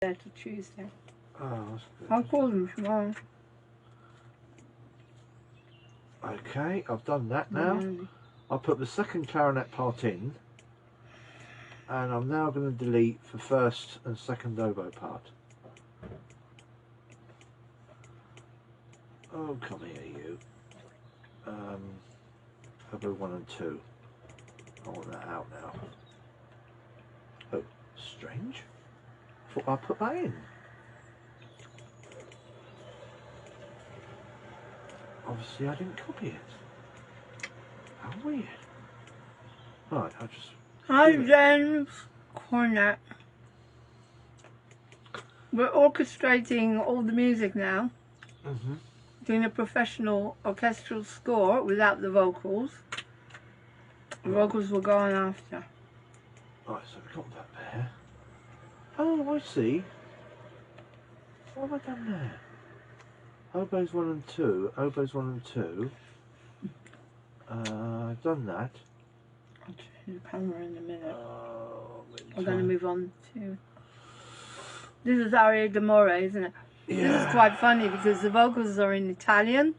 there till Tuesday. Oh, that's good. I'll call them tomorrow. Okay, I've done that now. I'll put the second clarinet part in, and I'm now going to delete the first and second oboe part. Oh, come here, you. Oboe 1 and 2. I want that out now. Oh, strange. I thought I put that in. Obviously, I didn't copy it. How weird. Right, I'll just... Hi, James Cornet. We're orchestrating all the music now. Doing a professional orchestral score without the vocals. The vocals will go on after. Right, so we've got that there. Oh, I see. What have I done there? Oboes 1 and 2. Oboes 1 and 2. I've done that. I'll change the camera in a minute. We're going to move on to... This is Aria d'Amore, isn't it? Yeah. This is quite funny because the vocals are in Italian.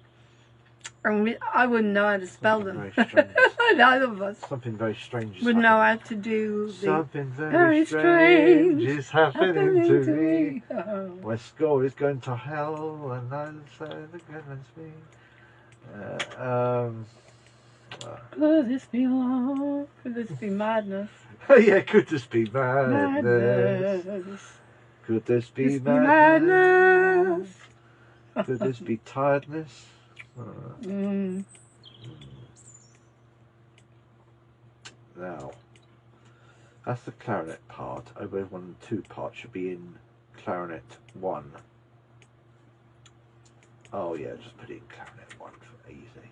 And I wouldn't know how to spell them. Neither of us. Something very strange would know how to do the... Something very strange is happening to me. Oh. My score is going to hell and I'm saying the goodness me. Could this be love? Could this be madness? Yeah, could this be madness? Could this be madness? Could this be tiredness? Now, that's the clarinet part. Oboe 1 and 2 part should be in clarinet 1. Oh yeah, just put it in clarinet 1 for easy.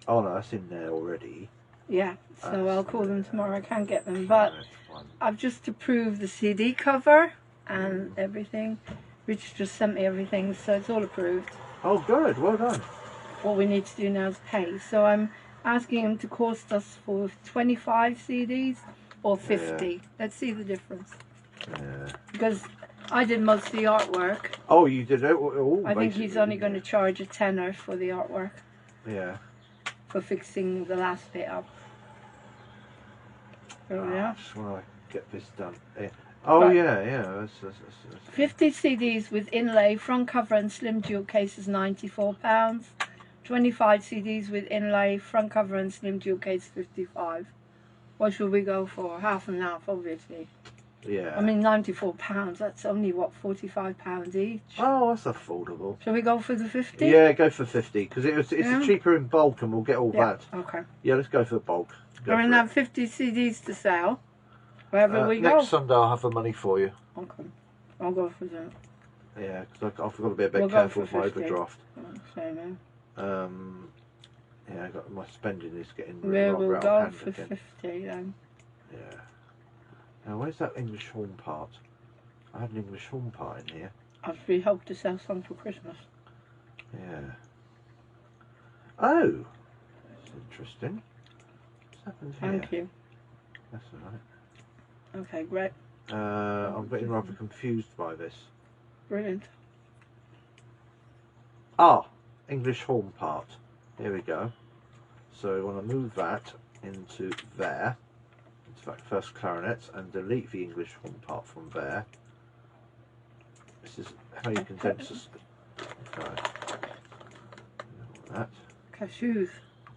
Oh no, that's in there already. Yeah, so I'll call them tomorrow. I can't get them, but I've just approved the CD cover and everything. Rich just sent me everything, so it's all approved. Oh good, well done. What we need to do now is pay. So I'm asking him to cost us for 25 CDs or 50. Yeah. Let's see the difference. Yeah. Because I did most of the artwork. Oh, you did it all? I think he's only going to charge a tenner for the artwork. Yeah. For fixing the last bit up. There we are. I just want to get this done. Yeah. Oh right. Yeah. That's 50 CDs with inlay, front cover and slim jewel case is £94. 25 CDs with inlay, front cover and slim jewel case £55. What should we go for? Half and half, obviously. Yeah. I mean, £94. That's only what, £45 each. Oh, that's affordable. Shall we go for the 50? Yeah, go for 50 because it's cheaper in bulk and we'll get all that. Okay. Yeah, let's go for bulk. We're going to have 50 CDs to sell. Wherever we go. Next Sunday I'll have the money for you. Okay. I'll go for that. Yeah, because I've got to be a bit careful with my overdraft. Same, yeah, I got my spending is getting we'll go for 50 then. Yeah. Now where's that English horn part? I had an English horn part in here. We hope to sell some for Christmas. Yeah. Oh, that's interesting. What's happened here? Thank you. That's alright. Okay, great. I'm getting rather confused by this. Brilliant. Ah, English horn part. Here we go. So we want to move that into there. Into that first clarinet and delete the English horn part from there. This is how you condense this. Okay. That. Cashews.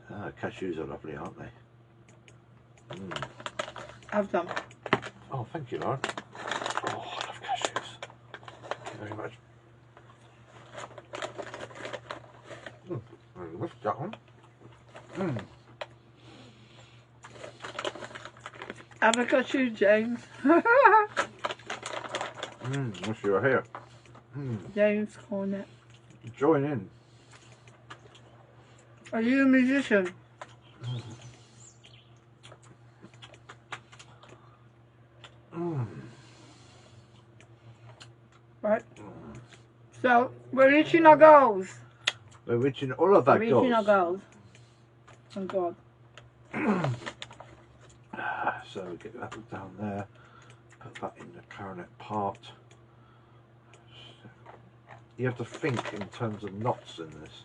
Ah, cashews are lovely, aren't they? I've done. Oh, thank you, Lauren. Oh, I love cashews. Thank you very much. What's that one? Have a cashew, James. Wish you were here. James Cornet. Join in. Are you a musician? Right. So, we're reaching our goals. We're reaching all of our goals. We're reaching our goals. Oh God. So we get that down there. Put that in the clarinet part. you have to think in terms of knots in this.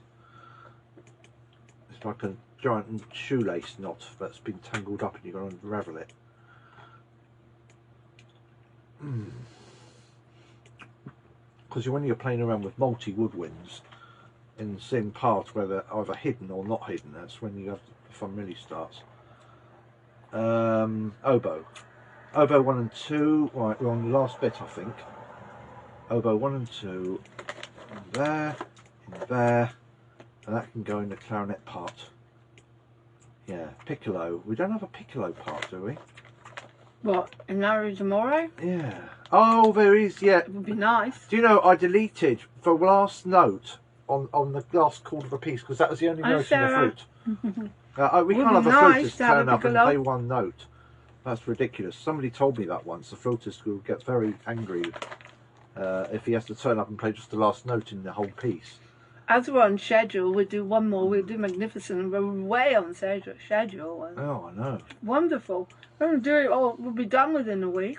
It's like a giant shoelace knot that's been tangled up and you've got to unravel it. Because when you're playing around with multi-woodwinds in sim parts where they're either hidden or not hidden, that's when you have the fun really starts. Oboe 1 and 2. Right, we're on the last bit, I think. Oboe 1 and 2 in there, and that can go in the clarinet part. Yeah, piccolo. We don't have a piccolo part, do we? What, in Larry D'Amore? Yeah. Oh, there is. Yeah. It would be nice. Do you know I deleted the last note on the last chord of a piece because that was the only note in the flute. We can't have a flautist turn up and play one note. That's ridiculous. Somebody told me that once. The flautist will get very angry if he has to turn up and play just the last note in the whole piece. As we're on schedule, we'll do one more. We'll do Magnificent. We're way on schedule. Oh, I know. Wonderful. We'll do it all. We'll be done within a week.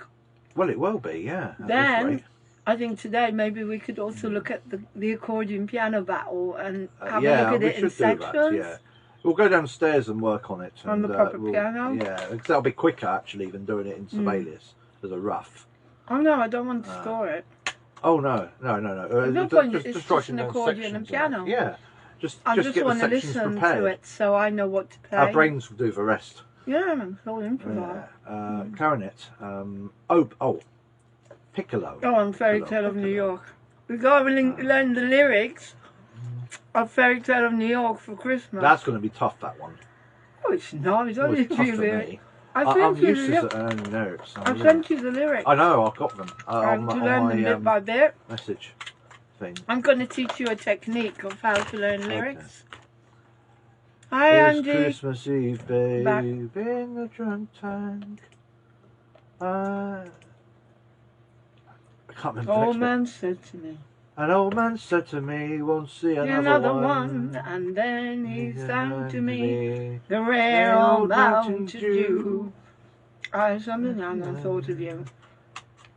Well, it will be, yeah. Then, I think today maybe we could also look at the accordion piano battle and have a look at it in sections. That, yeah. We'll go downstairs and work on it. On the proper piano? Yeah, because that'll be quicker actually than doing it in Sibelius as a rough. Oh no, I don't want to score it. Oh no. It's just an accordion and piano. Yeah. I just get want the to sections listen prepared. to it so I know what to play. Our brains will do the rest. Yeah, I'm so improvise. Clarinet. Piccolo. Go on, Fairy Tale of New York. We got to learn the lyrics of Fairy Tale of New York for Christmas. That's going to be tough, that one. Oh, it's not. It's only It's tough for me. I'm used to learning lyrics. I've sent you the lyrics. I know, I've got them. To learn them bit by bit. Message thing. I'm going to teach you a technique of how to learn lyrics. Okay. Hi, It's Andy. Christmas Eve, babe, Back. in the drunk tank. I can't remember. Old man said to me, An old man said to me, won't see another one, and then he sang to me, the rare old mountain dew. Something and I thought of you.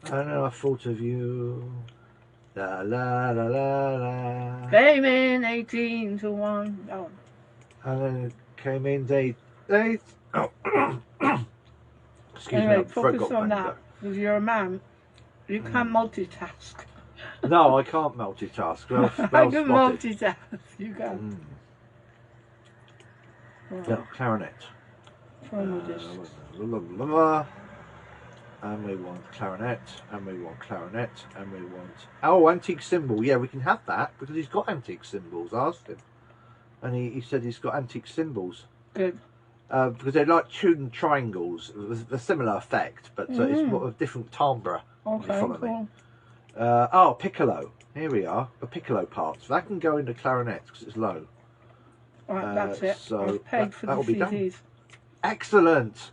I know I thought of you. La la la la la. Came in 18 to 1. Oh. And then it came in day. Oh. Excuse Anyway, me, focus on that. Because you're a man. You can't multitask. No, I can't multitask. Well I can spotted. multitask. You can. No, clarinet. Promo disc. And we want clarinet, and we want clarinet, and we want... Oh, antique cymbal. Yeah, we can have that, because he's got antique cymbals. I asked him. And he said he's got antique cymbals. Good. Because they're like tuned triangles, with a similar effect, but it's more of a different timbre. Okay, cool. Oh, piccolo. Here we are, a piccolo part. So that can go into clarinet, because it's low. Right, that's it. So I've paid for the that'll be done. CDs. Excellent.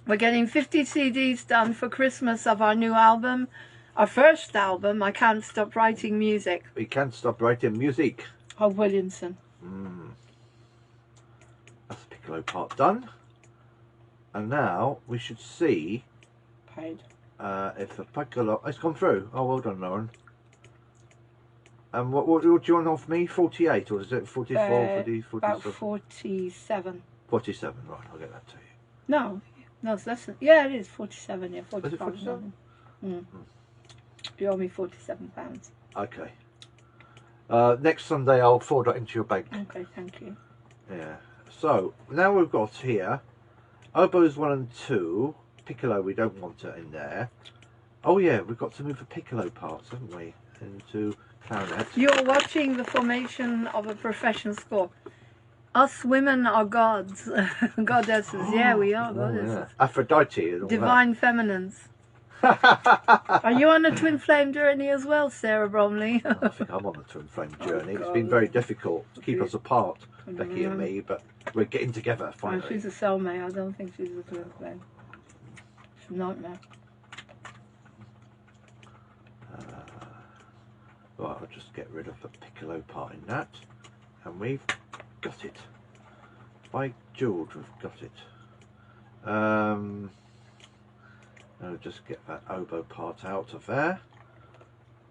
We're getting 50 CDs done for Christmas of our new album. Our first album, I Can't Stop Writing Music. We can't stop writing music. Of Williamson. That's the piccolo part done. And now we should see Paid. if the piccolo... It's gone through. Oh, well done, Lauren. And what do you want off me? 48, or is it 44, 40, 47? About 47. 47, right, I'll get that to you. No, it's less than... Yeah, it is 47, yeah, 45. Is it 47? You owe me £47. Okay. Next Sunday I'll forward that into your bank. Okay, thank you. Yeah. So, now we've got here, oboes 1 and 2, piccolo we don't want it in there. Oh yeah, we've got to move the piccolo parts, haven't we, into clarinet. You're watching the formation of a professional score. Us women are gods, goddesses. Yeah, we are goddesses. Yeah. Aphrodite and all Divine feminines. Are you on a twin flame journey as well, Sarah Bromley? I think I'm on a twin flame journey. It's been very difficult to keep us apart, Becky and me, but we're getting together finally. No, she's a soulmate. I don't think she's a twin flame. It's a nightmare. Right, I'll just get rid of the piccolo part in that, and we've got it. By George, we've got it. I'll just get that oboe part out of there,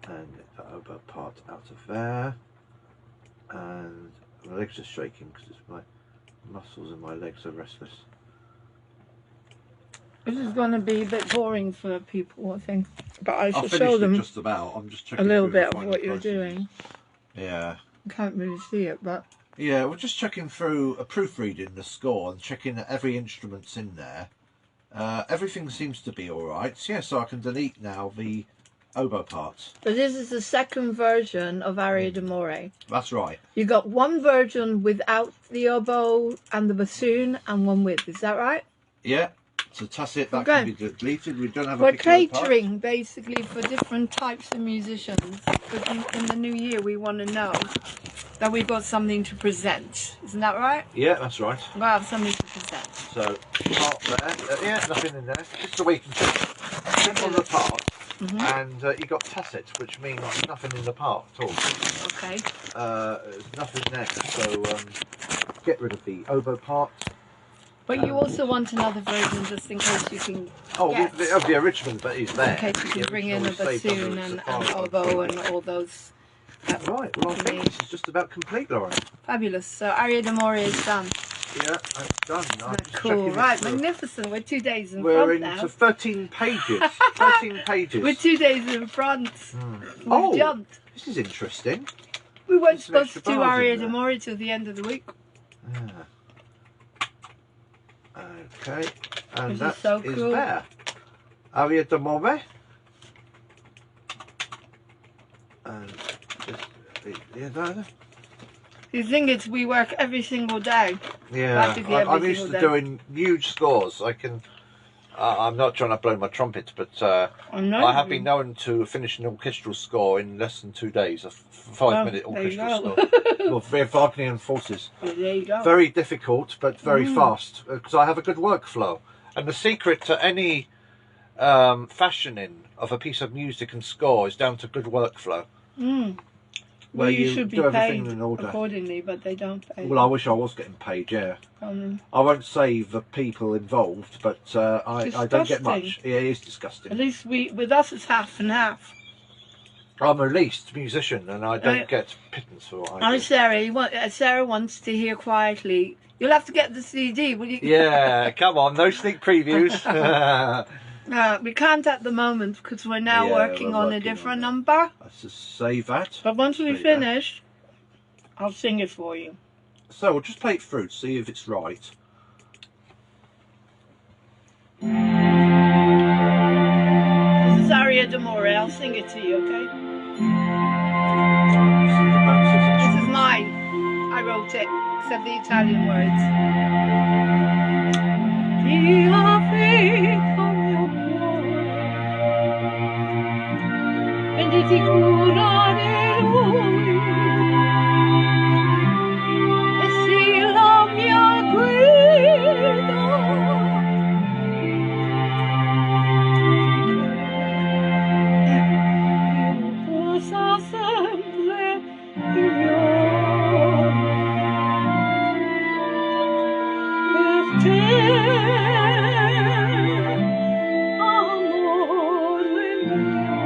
and get that oboe part out of there, and my legs are shaking because my muscles in my legs are restless. This is going to be a bit boring for people, I think. But I I'll should finish show it them just about. I'm just checking a little through the bit of final what you're processes. doing. Yeah. I can't really see it, but Yeah, we're just checking through a proofreading the score and checking that every instrument's in there. Everything seems to be alright. So, yeah, so I can delete now the oboe parts. but this is the second version of Aria d'Amore. That's right. You got one version without the oboe and the bassoon, and one with. Is that right? Yeah. So tacit, that Okay. can be deleted. We don't have a We're piccolo part. catering basically for different types of musicians. Because in the new year, we want to know that we've got something to present. Isn't that right? Yeah, that's right. We have something to present. So, part there. Yeah, nothing in there. Just the way you can check on the part. And you got tacit, which means nothing in the part at all. Okay. There's nothing there. So, get rid of the oboe part. But you also want another version just in case you can. Oh, Yes. the original that is there. In case you The can bring in a original is saved bassoon under and Safari oboe and all those. Right, well I think this is just about complete, Lauren. Fabulous. So Aria d'Amore is done. Yeah, that's done. I'm just Cool. checking Right, it through. magnificent. We're 2 days in We're front into now. 13 pages. 13 pages. We're 2 days in front. We've Oh, jumped. this is interesting. We weren't There's some supposed to extra do bars in Aria there. d'Amore till the end of the week. Yeah. Okay, and This is that so is cool. there. Aria d'Amore. And just, yeah, no, You think it's we work every single day. yeah. Practically every I'm used to single day. doing huge scores. I can. I'm not trying to blow my trumpet, but I know. I have been known to finish an orchestral score in less than 2 days. A 5-minute there you orchestral go. score. Well, Wagnerian forces. Well, there you go. Very difficult, but very fast, because I have a good workflow. And the secret to any fashioning of a piece of music and score is down to good workflow. Well, Where you you should be do everything paid in order. accordingly, but they don't pay. Well, I wish I was getting paid, yeah. I won't say the people involved, but I don't get much. Disgusting. Yeah, it is At disgusting. least with us it's half and half. I'm a leased musician and I don't get pittance for what I do. Sarah wants to hear quietly. You'll have to get the CD, will you? Yeah, come on, no sneak previews. We can't at the moment because we're now Yeah, working we're on a working different on number. Let's just save that. But once we There you go. finish, I'll sing it for you. So we'll just play it through to see if it's right. This is Aria d'Amore. I'll sing it to you, okay? This is mine. I wrote it, except the Italian words. Dio fico mio cuore, prenditi cura di lui, e sii la mia guida. Possa sempre il mio per te, amore mio.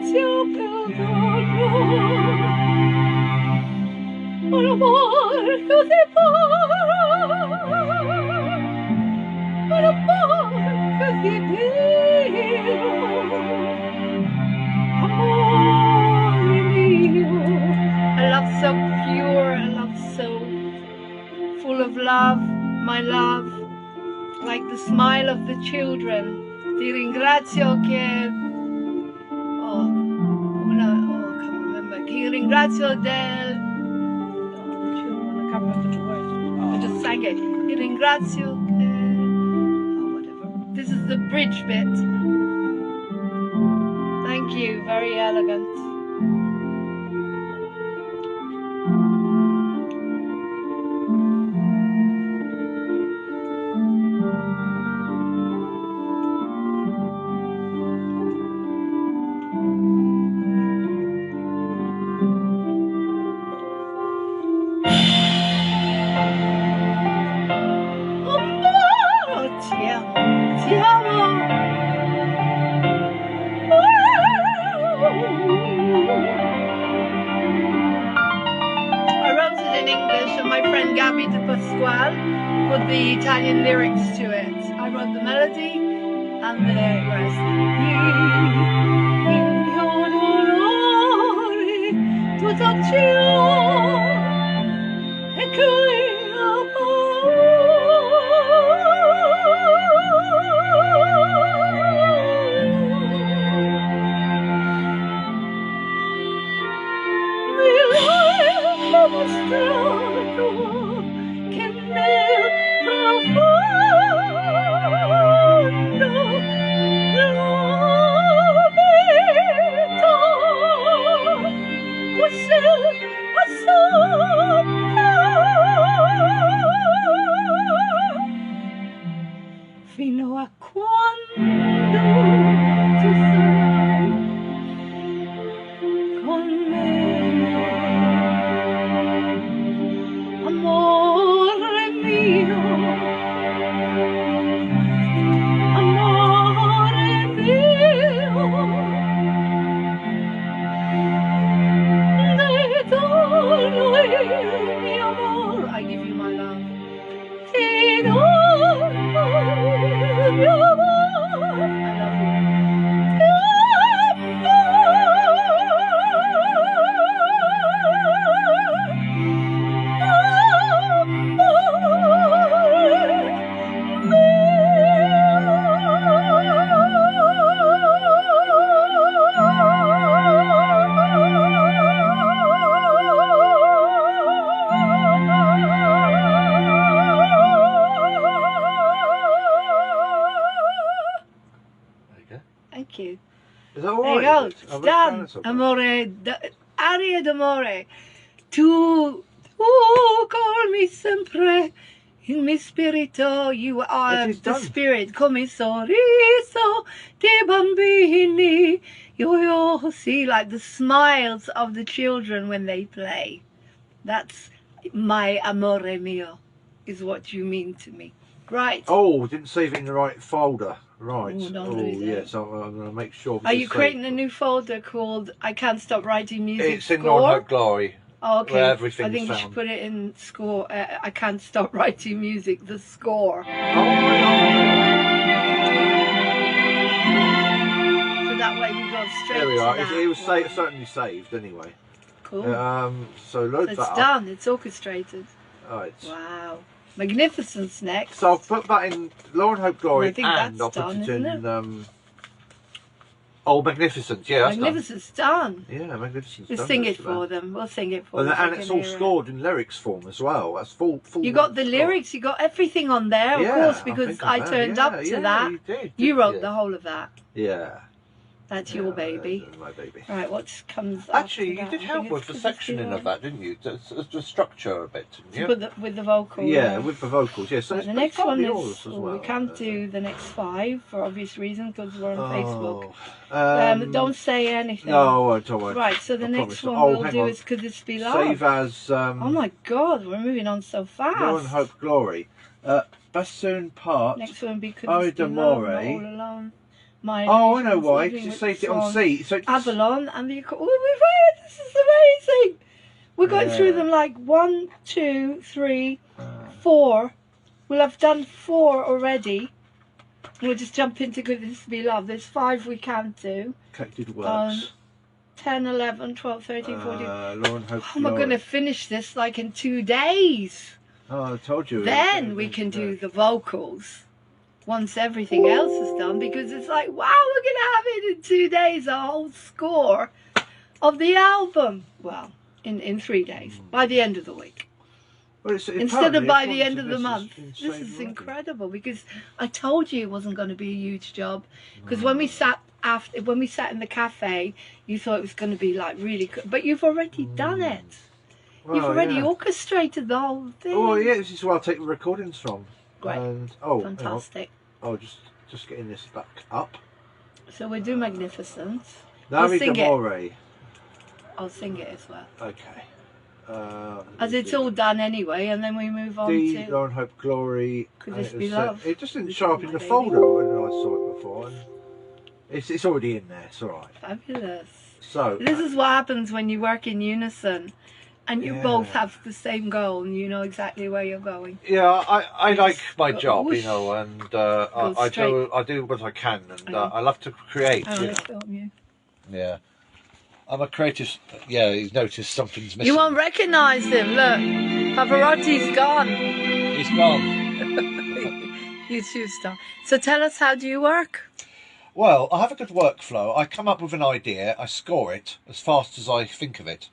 grazia perdono, un amor così puro, un amor così vero, amore mio. A love so pure, a love so full of love, my love, like the smile of the children. Ti ringrazio che can't remember. Ti ringrazio del I can't remember the word. I just sang it. Ti ringrazio che whatever. This is the bridge bit. Thank you, very elegant. Gabby De Pasquale put the Italian lyrics to it. I wrote the melody and the rest. Tutto ciò e che nel profondo la vita fosse assopra fino a quando tu sarai con me. Amore mio, amore mio, ne dono il mio amore. I give you my love. Ti dono il mio amore. I love you. Thank you. Is that all There you right? go. It's done. Amore, aria d'amore. Tu colmi sempre il mio spirito. You are the done. spirit. Come sorriso dei bambini. Yo, see, like the smiles of the children when they play. That's my amore mio, is what you mean to me. Right. Oh, didn't save it in the right folder. Right. Oh, don't do that. Yes, I'm going to make sure. Are you creating a new folder called I Can't Stop Writing Music It's in Score? Lord Hope Glory. Oh, okay. Where everything's I think you should found. put it in score. I Can't Stop Writing Music, the score. Oh, my So that way we go straight There we to are. that. It was certainly saved anyway. Cool. So load It's that up. done. It's orchestrated. Right. Wow. Magnificence next. So I'll put that in Lord Hope Glory, I think and that's I'll put done, it isn't in. Oh, Magnificent. Yeah, that's Magnificence done. done. Yeah, Magnificent's We'll done. sing That's it for them. We'll sing it for them. And it's all scored in lyrics form as well. That's full. You got the lyrics, you got everything on there, of Yeah, course, I because think I have. turned Yeah, up to yeah, that. You did. You wrote didn't the whole of that. Yeah. That's your baby. That's my baby. Right, what comes Actually, after you that? did I help think with the it's 'cause it's sectioning the of that, didn't you? The structure a bit, didn't you? with the vocal. Yeah, with the vocals. Yeah, so Right, it's the next partly one yours is. as Well, well. we can't do the next 5 for obvious reasons because we're on Facebook. Oh, Don't say anything. No, I won't. Right, so the I next promise. one Oh, we'll hang do on. is Could This Be Love? Save as. Oh my God, we're moving on so fast. Lord Hope Glory. Bassoon part. Next one would be Could Oh, This Be Love? Not d'amore. All Alone. My Oh, I know Illusions, why. Evening Because you with saved the it on Swans, C. So it's, Avalon, and the oh, we've heard. This is amazing. We're going through Yeah. them like 1, 2, 3, 4. We'll have done 4 already. We'll just jump into Could This Be Love. There's 5 we can do. Connected Works. 10, 11, 12, 13, 14. Lauren Hope. Oh, we're going to finish this like in 2 days. Oh, I told you. Then we can do the vocals once everything else is done, because it's like, wow, we're going to have it in 2 days, a whole score of the album. Well, in 3 days, by the end of the week. Well, Instead of by the according end to of the this, month. it's This insane is writing. incredible, because I told you it wasn't going to be a huge job. Because when we sat in the cafe, you thought it was going to be like really good, but you've already done it. You've Well, already yeah. orchestrated the whole thing. Oh yeah, this is where I'll take the recordings from. Great. And hang on. Fantastic. Oh, just getting this back up. So we do Magnificent. Navi sing it. Gamore. I'll sing it as well. Okay. As it's all done anyway, and then we move on D, to Lauren Hope Glory. Could and This it Be was, Love? It just didn't show up in the Baby. folder when I saw it before. And it's already in there. It's all right. Fabulous. So This is what happens when you work in unison, and you Yeah. both have the same goal, and you know exactly where you're going. yeah, I like my Go job, whoosh. you know, and Go I straight. do what I can, and know. I love to create. I You want know. to film you. Yeah. I'm a creative. Yeah, he's noticed something's missing. You won't recognise him. Look, Pavarotti's gone. He's gone. YouTube star. So tell us, how do you work? Well, I have a good workflow. I come up with an idea, I score it as fast as I think of it,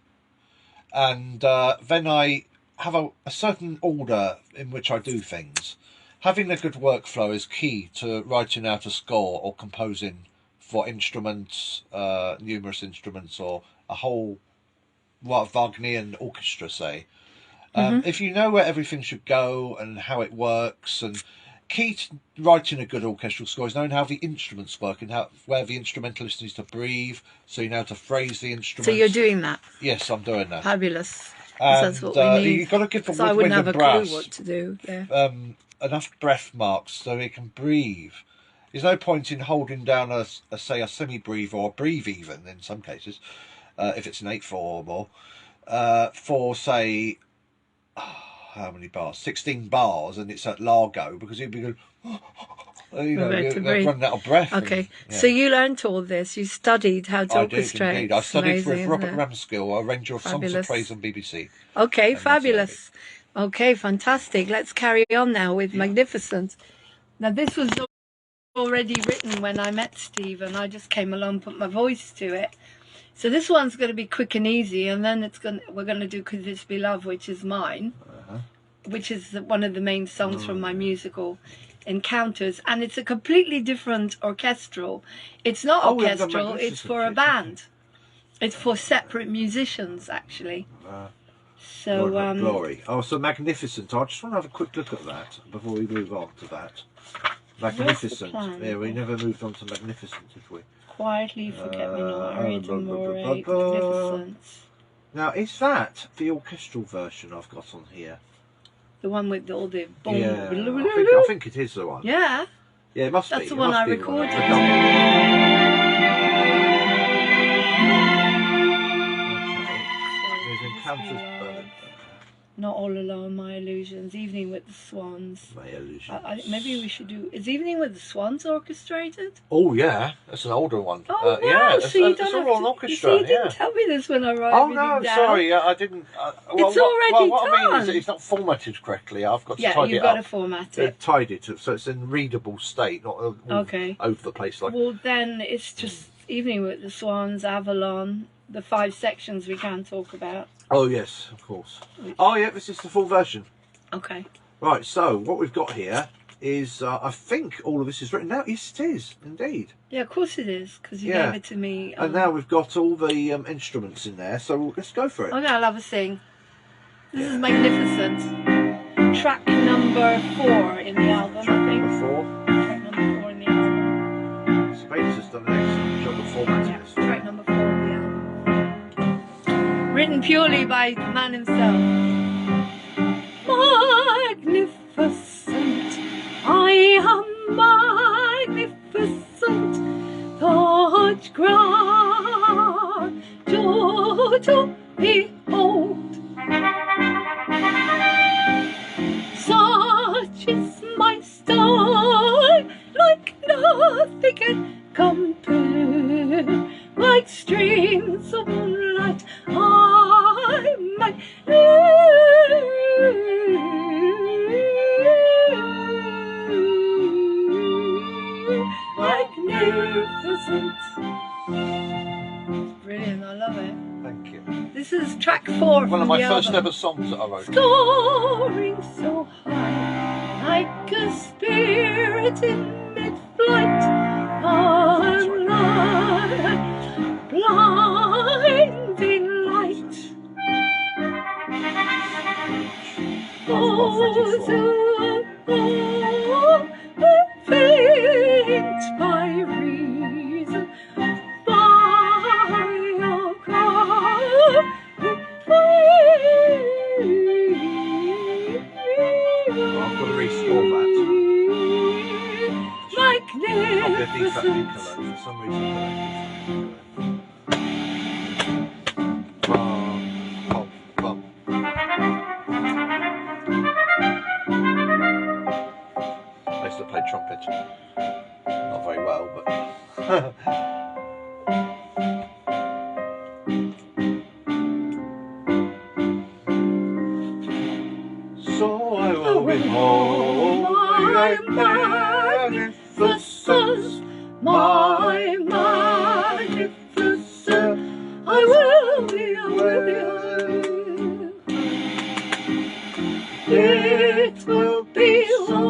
and then I have a certain order in which I do things. Having a good workflow is key to writing out a score or composing for instruments, numerous instruments, or a whole Wagnerian orchestra, say. If you know where everything should go and how it works, and key to writing a good orchestral score is knowing how the instruments work and where the instrumentalist needs to breathe, so you know how to phrase the instruments. So you're doing that. Yes, I'm doing that. Fabulous. And That's what we need. you've got to give the So I wouldn't woodwind have and a brass clue what to do. Yeah. enough breath marks so they can breathe. There's no point in holding down a semi-breathe or a breathe even in some cases, if it's an 8/4 or more, for say, how many bars? 16 bars, and it's at Largo, because you'd be going, you know, Right, to you're breathe. running out of breath. Okay. and, yeah. So you learnt all this. You studied how to I did orchestrate. indeed. I studied Amazing, with Robert isn't it? Ramskill, arranger of Songs of Fabulous. Praise on BBC. Okay, that's fabulous. Okay, fantastic. Let's carry on now with Magnificent. Now, this was already written when I met Steve, and I just came along and put my voice to it. So this one's going to be quick and easy, and then we're going to do Could This Be Love, which is mine, which is one of the main songs from my musical Encounters, and it's a completely different orchestral. It's not Oh, we haven't done orchestral, it's Magnificent for a yet. band. It's for separate musicians, actually. So, Lord of Glory. Oh, so Magnificent. I just want to have a quick look at that before we move on to that. Magnificent. plan? Yeah, we never moved on to Magnificent, did we? Quietly, Forget Me Not, Harriet and More, blah, blah, blah. Magnificent. Now, is that the orchestral version I've got on here? The one with all the boom. Yeah, I think it is the one. Yeah, Yeah, it must be. that's the It one must I be the one. recorded. Okay. There's Encounters. Not All Alone, My Illusions, Evening with the Swans. My Illusions. Maybe we should do. Is Evening with the Swans orchestrated? Oh yeah, that's an older one. Oh, wow. Yeah, So you it's don't all have on to, orchestra. You see, you didn't Yeah. tell me this when I wrote Oh everything no, down. sorry, I didn't. It's already what I mean is done. it's not formatted correctly. I've got to Yeah, tidy you've it got up. to format They've it. tidied it so it's in readable state, not all Okay. over the place like. Well, then it's just Evening with the Swans, Avalon, the 5 sections we can talk about. Oh yes, of course. Oh yeah, this is the full version. Okay. Right, so what we've got here is I think all of this is written down. Yes, it is indeed. Yeah, of course it is, because you Yeah. gave it to me. And now we've got all the instruments in there, so let's go for it. Okay, I'll have a sing. This is Magnificent. Track number 4 in the album, I think. Number 4. Track number 4 in the album. Space has done an excellent job of formatting Yeah, this. track number 4 in the album. Written purely by the man himself. Magnificent, I am magnificent. which grand joy to behold. Such is my style, like nothing can compare. Like streams of moonlight, I might magnificent. It's brilliant, I love it. Thank you. This is track 4 One of from my the first album. ever songs that I wrote. Soaring so high, like a spirit in mid-flight, I'm like blinding light. Oh, faint by reason, by your cry. I've got to restore that. Magnificent. For some reason. Pop, pop. I used to play trumpet. Not very well, but. So I will behold my magnificence, my magnificence. I will be, I will be. It will be so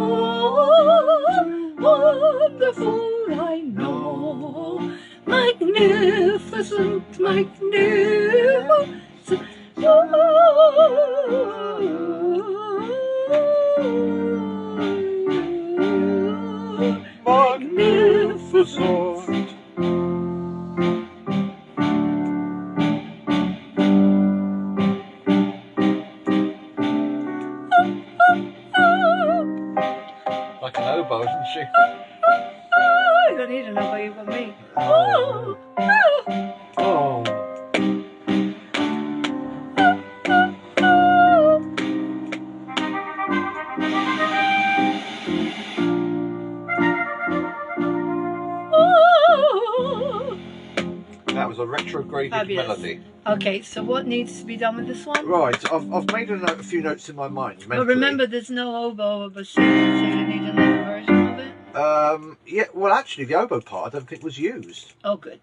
wonderful, I know. Magnificent, magnificent. Magnificent. Like an oboe, isn't she? You don't need to know about you but me. Oh. Oh. That was a retrograded Fabulous. melody. Okay, so what needs to be done with this one? Right, I've made a few notes in my mind. But remember, there's no oboe or bassoon, so you need another version of it. Yeah. Well, actually, the oboe part I don't think was used. Oh, good.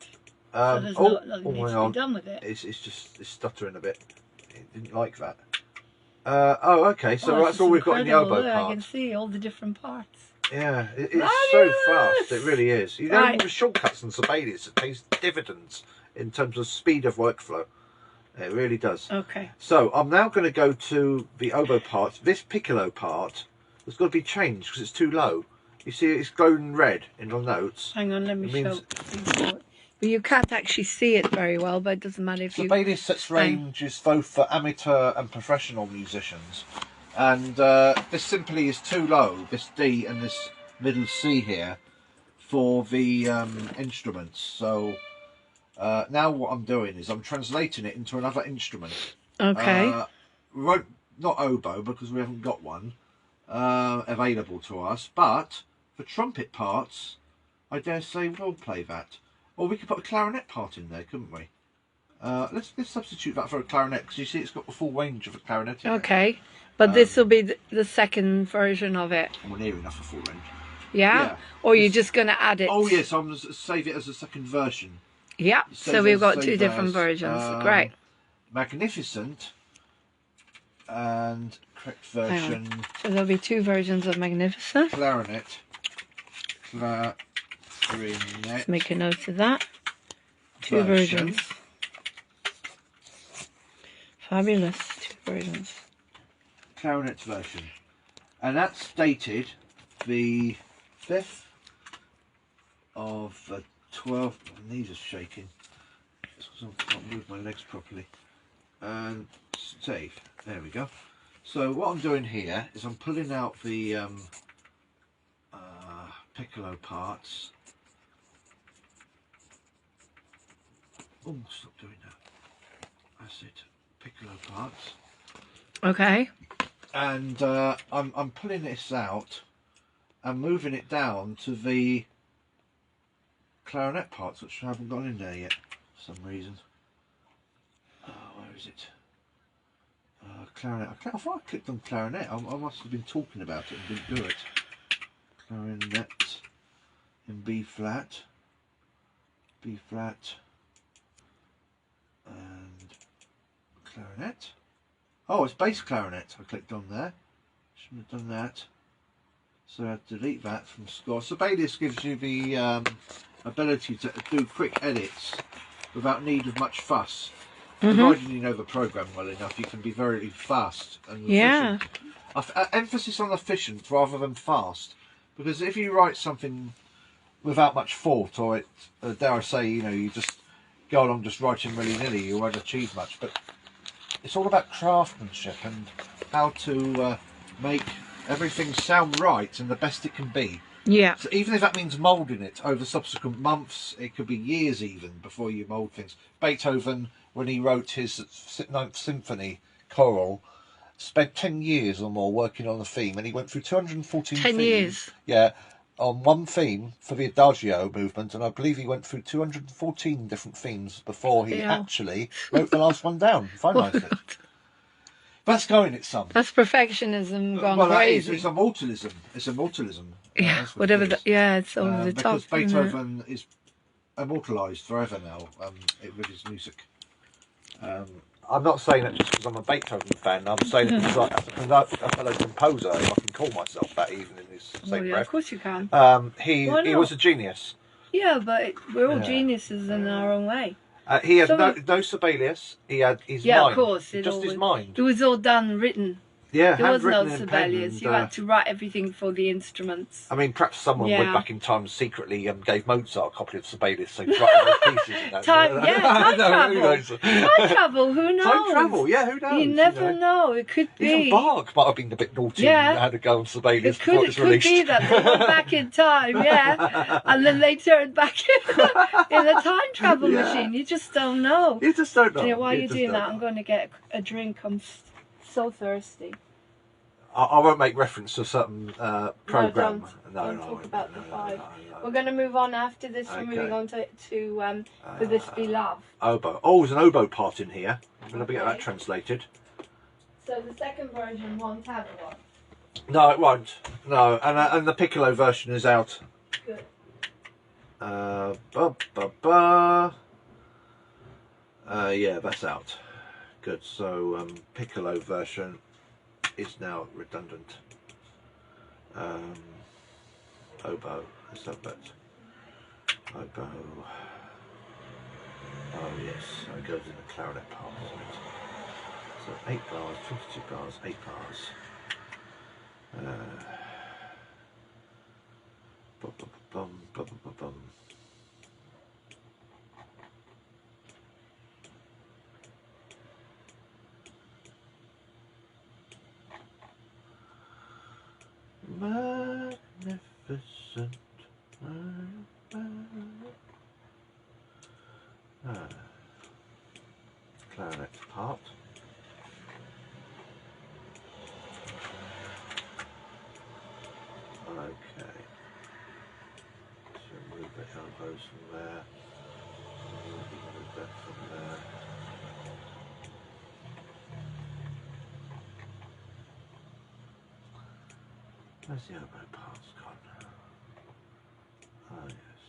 So there's nothing needs to be done with it. It's stuttering a bit. It didn't like that. Oh, okay. So Oh, that's all we've got in the oboe look, I part. can see all the different parts. Yeah, it's Fabulous! so fast. It really is. You know, Right. the shortcuts and Sibelius, it pays dividends in terms of speed of workflow. It really does. Okay. So I'm now going to go to the oboe part. This piccolo part has got to be changed because it's too low. You see, it's glowing red in the notes. Hang on, let me It means- show. But you can't actually see it very well, but it doesn't matter if you... Sibelius sets ranges both for amateur and professional musicians. And this simply is too low, this D and this middle C here, for the instruments. So now what I'm doing is I'm translating it into another instrument. Okay. Not oboe, because we haven't got one available to us, but for trumpet parts, I dare say we'll play that. Or we could put a clarinet part in there, couldn't we? Let's substitute that for a clarinet, because you see it's got the full range of a clarinet in it. Okay. But this will be the second version of it. Well, near enough a full range. Yeah? Yeah. Or you're just going to add it? Oh yes, I'm going to save it as a second version. Yeah. Save So we've as- got save two different as, versions. Great. Magnificent and correct Hang on. version So there'll be two versions of Magnificent. clarinet. Clarinet. Let's make a note of that. Two version. versions. Fabulous. Two versions. Clarinet version. And that's dated the 5th of the 12th. My knees are shaking. It's because I can't move my legs properly. And save. There we go. So what I'm doing here is I'm pulling out the piccolo parts. Oh, stop doing that. That's it. Piccolo parts. Okay. And I'm pulling this out and moving it down to the clarinet parts, which I haven't got in there yet for some reason. Where is it? Clarinet. I thought I clicked on clarinet. I must have been talking about it and didn't do it. Clarinet in B flat, and clarinet. Oh, it's bass clarinet. I clicked on there. Shouldn't have done that. So I delete that from score. Sibelius gives you the ability to do quick edits without need of much fuss. Provided you know the program well enough, you can be very fast and efficient. Emphasis on efficient rather than fast, because if you write something without much thought, or dare I say, you just go along just writing willy-nilly, you won't achieve much. But it's all about craftsmanship and how to make everything sound right and the best it can be. Yeah. So even if that means moulding it over subsequent months, it could be years even before you mould things. Beethoven, when he wrote his Ninth Symphony choral, spent 10 years or more working on the theme, and he went through 214 10 themes. years. Yeah, on one theme for the Adagio movement, and I believe he went through 214 different themes before he actually wrote the last one down, finalised it. That's going it some. That's perfectionism gone well, crazy. It's immortalism. It's immortalism. Yeah, whatever. It's over the top. Because Beethoven is immortalised forever now with his music. I'm not saying that just because I'm a Beethoven fan. I'm saying it because a fellow composer, if I can call myself that, even in his same breath. Of course you can. He was a genius. Yeah, but we're all geniuses in our own way. He had no Sibelius. He had his mind. Yeah, of course. Just his mind. It was all done written. Yeah, there was no handwritten in Sibelius. pen You had to write everything for the instruments. I mean, perhaps someone went back in time and secretly gave Mozart a copy of Sibelius, so he could write all the pieces. Time travel. Time travel. Who knows? Time travel. Yeah, who knows? You never know. It could be. Even Bach might have been a bit naughty and had to go on Sibelius before it was released. It could be that they went back in time, and then they turned back in a time travel machine. You just don't know. You just don't know. Yeah, while you're doing that, I'm going to get a drink. I'm so thirsty. I won't make reference to a certain program. No, don't talk about the five. We're going to move on after this. We're moving on to Could This Be Love? Oboe. Oh, there's an oboe part in here. I'm going to get that translated. So the second version won't have one? No, it won't. No, and the piccolo version is out. Good. Yeah, that's out. Good. So piccolo version is now redundant. Oboe, let's have that. Oboe. Oh yes, so it goes in the clarinet part, isn't it? So 8 bars, 22 bars, 8 bars. Bum, bum, bum, bum, bum, bum. Magnificent. Clarinet part. Okay. So move the elbows from there. Move that from there. Where's the elbow parts gone? Ah, yes.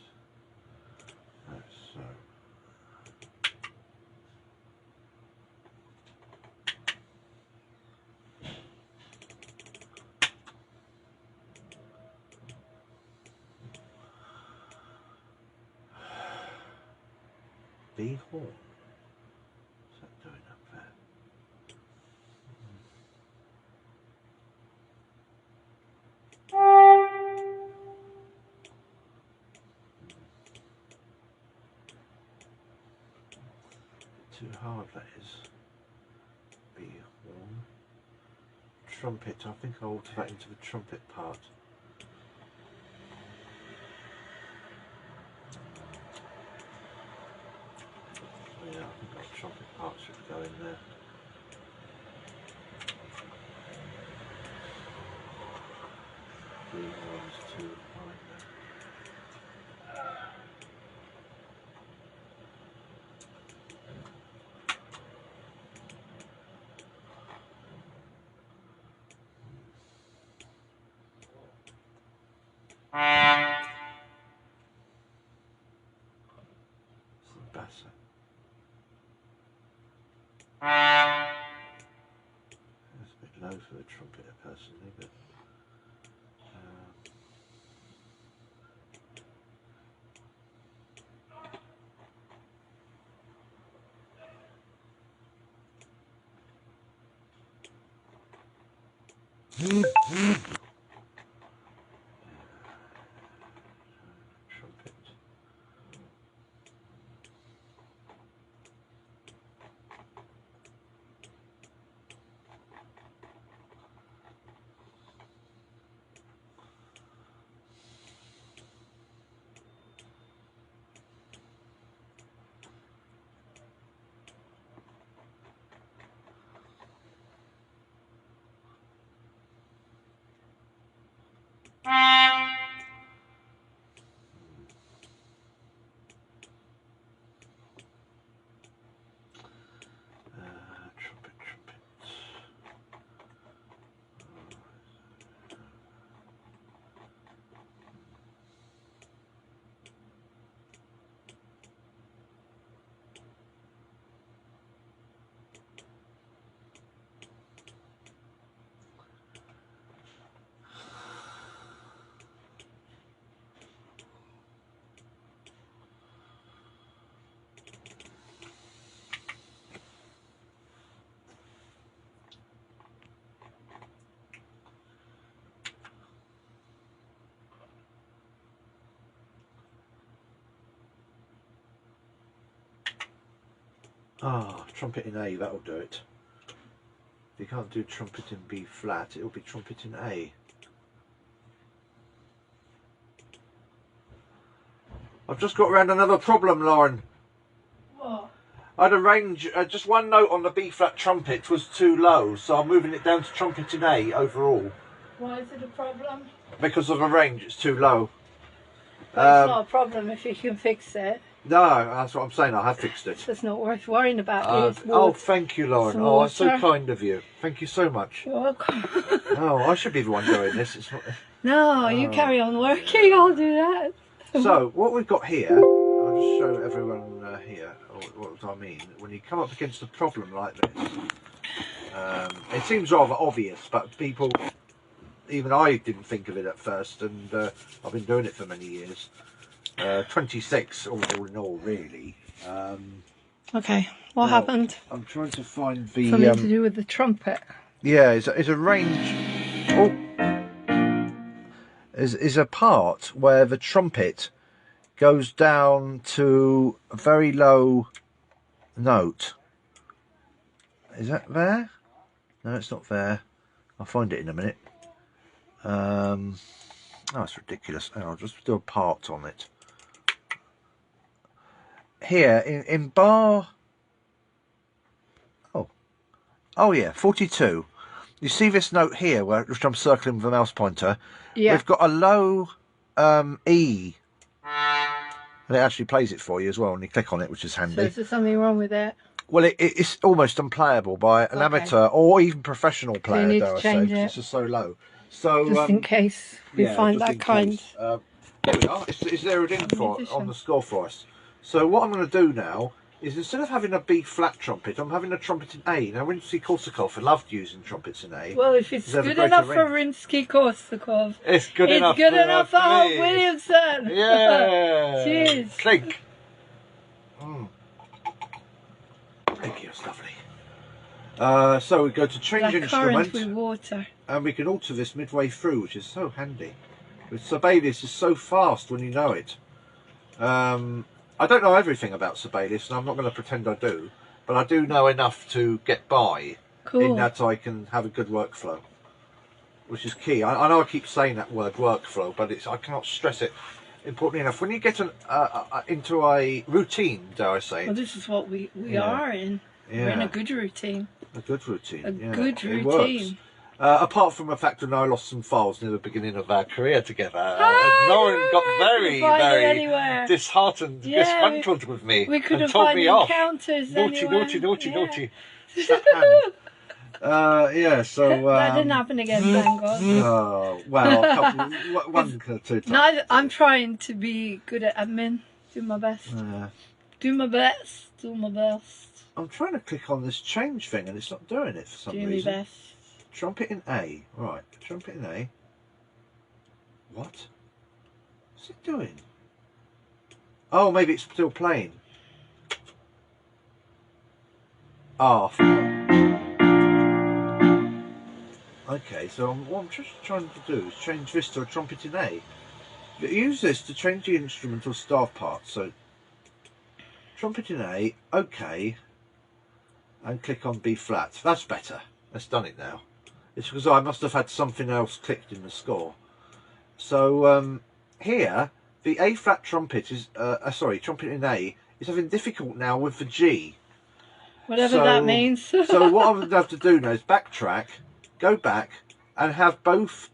Right, so. B horn. What's that doing up there? Too hard, that is. B horn. Trumpet. I think I'll alter that into the trumpet part. Yeah, I think that trumpet part should go in there. Green ones too, right there. It's the basso. That's a bit low for the trumpeter personally, but trumpet. Trumpet, trumpet. Ah, trumpet in A, that'll do it. If you can't do trumpet in B flat, it'll be trumpet in A. I've just got around another problem, Lauren. What? I'd arrange just one note on the B flat trumpet was too low, so I'm moving it down to trumpet in A overall. Why is it a problem? Because of a range, it's too low. Well, it's not a problem if you can fix it. No, that's what I'm saying. I have fixed it. It's not worth worrying about. Oh, thank you, Lauren. Oh, that's so kind of you. Thank you so much. You're welcome. Oh, I should be the one doing this. It's not... No, you carry on working. I'll do that. So, what we've got here, I'll just show everyone here what I mean. When you come up against a problem like this, it seems rather obvious, but people, even I didn't think of it at first, and I've been doing it for many years. 26 all in all, really. Okay, what happened? I'm trying to find the... Something to do with the trumpet. Yeah, it's a range... Oh! Is a part where the trumpet goes down to a very low note. Is that there? No, it's not there. I'll find it in a minute. Oh, it's ridiculous. I'll just do a part on it. Here in bar... Oh yeah, 42. You see this note here, which I'm circling with a mouse pointer? Yeah. We've got a low E. And it actually plays it for you as well when you click on it, which is handy. So is there something wrong with it? Well, it's almost unplayable by an amateur or even professional player, so you need to change it. It's just so low. So just in case we find that kind. There we are. It's zeroed in on the score for us. So what I'm going to do now is, instead of having a B flat trumpet, I'm having a trumpet in A. Now, Rimsky-Korsakov loved using trumpets in A. Well, if it's good enough for Rimsky-Korsakov, it's good enough for Holt Williamson. Yeah. Cheers. Clink. Thank you, it's lovely. So we go to change instrument with water, and we can alter this midway through, which is so handy. With Sibelius is so fast when you know it. I don't know everything about Sibelius, and I'm not going to pretend I do, but I do know enough to get by. Cool. In that I can have a good workflow, which is key. I know I keep saying that word, workflow, but I cannot stress it importantly enough, when you get into a routine, dare I say, Well, this is what we Yeah. are in. We're in yeah, a good routine. a good routine. A yeah, good it works. routine. Apart from the fact that I lost some files near the beginning of our career together, Lauren no, got we very, couldn't find it very anywhere. disheartened, Yeah, disgruntled with me, We couldn't and told find me off. encounters Naughty, anywhere. naughty, naughty, Yeah. naughty. Slap hand. Yeah, so that didn't happen again, thank God. Oh well, a couple, one or two times. Neither. I'm trying to be good at admin. Do my best. Do my best. Do my best. I'm trying to click on this change thing and it's not doing it for some Do my reason. best. Trumpet in A. Right, trumpet in A. What? What's it doing? Oh, maybe it's still playing. Ah. Okay, so what I'm just trying to do is change this to a trumpet in A. Use this to change the instrumental staff part. So, trumpet in A, OK, and click on B flat. That's better. That's done it now. It's because I must have had something else clicked in the score. So here, the A flat trumpet is, trumpet in A is having difficult now with the G. Whatever that means. So what I'm going to have to do now is backtrack, go back, and have both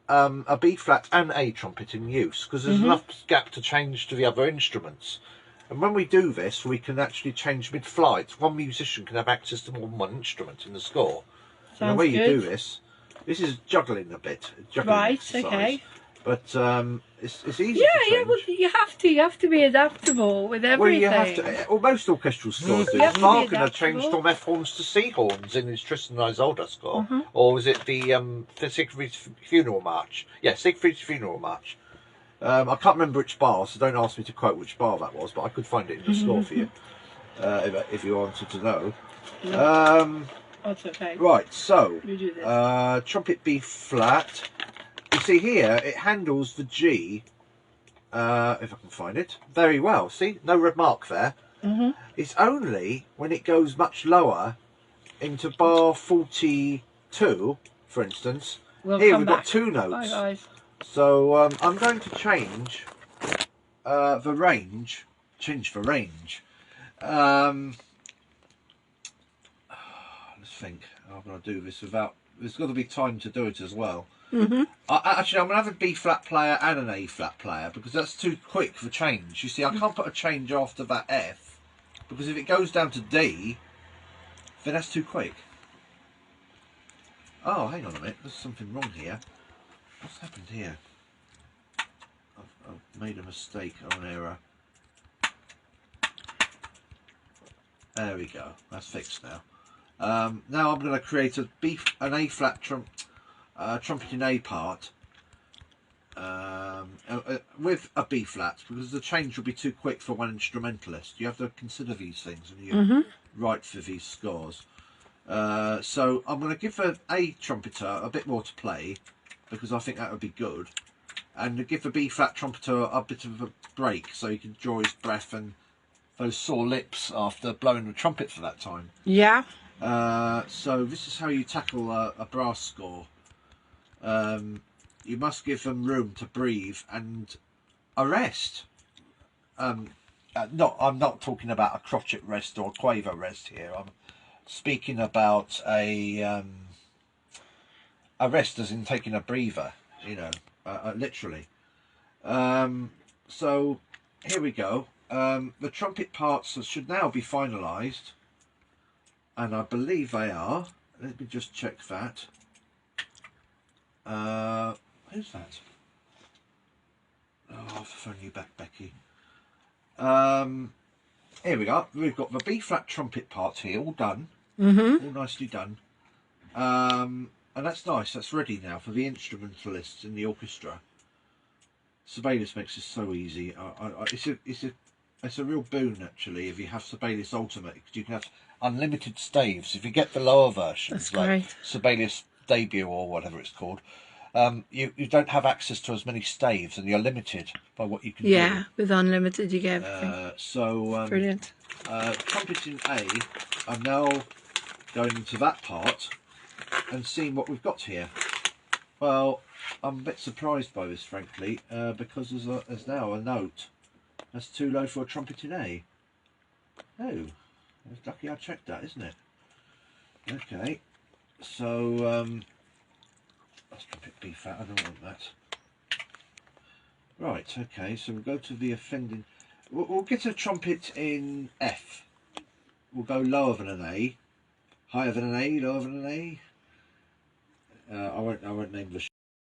a B flat and A trumpet in use, because there's enough gap to change to the other instruments. And when we do this, we can actually change mid-flight. One musician can have access to more than one instrument in the score. And the way you do this is juggling a bit, juggling exercise. Okay. But it's easy. Yeah, well, you have to be adaptable with everything. Well, you have to. Well, most orchestral scores do. Wagner changed from F horns to C horns in his Tristan and Isolde score, or was it the Siegfried's Funeral March? Yeah, Siegfried's Funeral March. I can't remember which bar, so don't ask me to quote which bar that was, but I could find it in the score for you if you wanted to know. That's okay. Right, so You do this. trumpet B flat. You see here, it handles the G, if I can find it, very well. See, no red mark there. It's only when it goes much lower into bar 42, for instance. Here we've got two notes. Bye, guys. So I'm going to change the range. Let's think. I'm going to do this without. There's got to be time to do it as well. Actually, I'm going to have a B flat player and an A flat player because that's too quick for change. You see, I can't put a change after that F because if it goes down to D, then that's too quick. Oh, hang on a minute. There's something wrong here. What's happened here? I've made a mistake or an error. There we go. That's fixed now. Now I'm going to create an A flat trumpet in A part with a B flat because the change will be too quick for one instrumentalist. You have to consider these things when you write for these scores. So I'm going to give an A trumpeter a bit more to play because I think that would be good, and give the B flat trumpeter a bit of a break so he can draw his breath and those sore lips after blowing the trumpet for that time. Yeah. So this is how you tackle a brass score. You must give them room to breathe and a rest. I'm not talking about a crotchet rest or a quaver rest here. I'm speaking about a rest as in taking a breather, you know, literally. So here we go. The trumpet parts should now be finalised, and I believe they are. Let me just check that. Who's that? Oh, I'll phone you back, Becky. Here we go. We've got the B flat trumpet parts here, all done, all nicely done. And that's nice. That's ready now for the instrumentalists in the orchestra. Sibelius makes this so easy. It's a real boon actually if you have Sibelius Ultimate, because you can have unlimited staves. If you get the lower versions, that's like great. Sibelius Debut or whatever it's called, you don't have access to as many staves, and you're limited by what you can do. Yeah, with unlimited you get everything. Brilliant. Trumpet in A, I'm now going into that part and seeing what we've got here. Well, I'm a bit surprised by this, frankly, because there's now a note. That's too low for a trumpet in A. Oh, it's lucky I checked that, isn't it? Okay, so that's trumpet B flat. I don't want that. Right. Okay, so we'll go to the offending. We'll get a trumpet in F. We'll go lower than an A, higher than an A, lower than an A. I won't name the